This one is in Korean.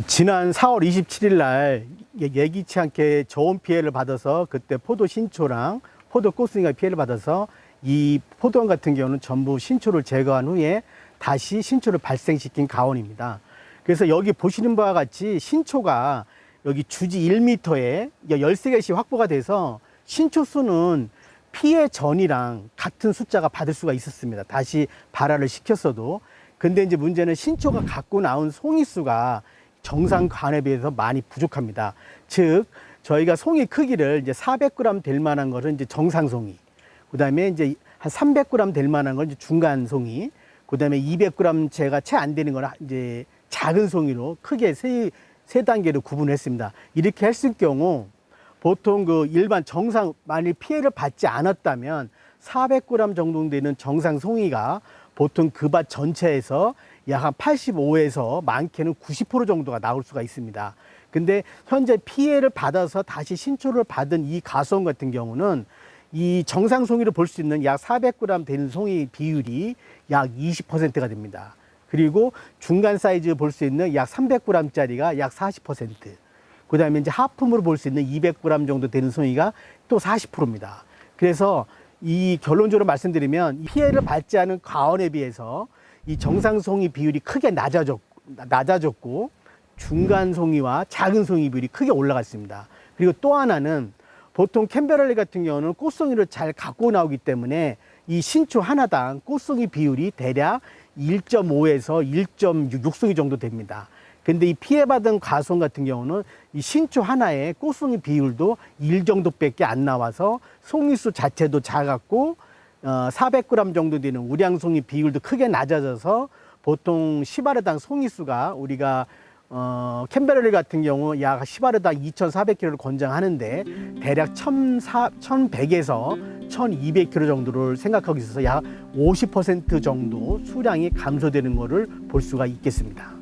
지난 4월 27일 날 예기치 않게 저온 피해를 받아서 그때 포도 신초랑 포도 꽃송이가 피해를 받아서 이 포도원 같은 경우는 전부 신초를 제거한 후에 다시 신초를 발생시킨 가온입니다. 그래서 여기 보시는 바와 같이 신초가 여기 주지 1m에 13개씩 확보가 돼서 신초 수는 피해 전이랑 같은 숫자가 받을 수가 있었습니다. 다시 발화를 시켰어도. 근데 이제 문제는 신초가 갖고 나온 송이 수가 정상 관에 비해서 많이 부족합니다. 즉, 저희가 송이 크기를 이제 400g 될 만한 것은 이제 정상 송이. 그 다음에 이제 한 300g 될 만한 건 이제 중간 송이. 그 다음에 200g 채가 채 안 되는 거는 이제 작은 송이로 크게 세 단계로 구분했습니다. 이렇게 했을 경우 보통 그 일반 정상 만일 피해를 받지 않았다면 400g 정도 되는 정상 송이가 보통 그 밭 전체에서 약 한 85에서 많게는 90% 정도가 나올 수가 있습니다. 근데 현재 피해를 받아서 다시 신초를 받은 이 가수원 같은 경우는 이 정상 송이로 볼 수 있는 약 400g 되는 송이 비율이 약 20%가 됩니다. 그리고 중간 사이즈 볼 수 있는 약 300g 짜리가 약 40%. 그 다음에 이제 하품으로 볼 수 있는 200g 정도 되는 송이가 또 40%입니다. 그래서 이 결론적으로 말씀드리면 피해를 받지 않은 과원에 비해서 이 정상 송이 비율이 크게 낮아졌고 중간 송이와 작은 송이 비율이 크게 올라갔습니다. 그리고 또 하나는 보통 캔베럴리 같은 경우는 꽃송이를 잘 갖고 나오기 때문에 이 신초 하나당 꽃송이 비율이 대략 1.5에서 1.6송이 정도 됩니다. 근데 이 피해받은 가수원 같은 경우는 이 신초 하나에 꽃송이 비율도 1 정도밖에 안 나와서 송이수 자체도 작았고 400g 정도 되는 우량송이 비율도 크게 낮아져서 보통 10알에당 송이수가 우리가 캔베럴리 같은 경우 약 10알에당 2,400kg를 권장하는데 대략 1,100에서 1,200kg 정도를 생각하고 있어서 약 50% 정도 수량이 감소되는 것을 볼 수가 있겠습니다.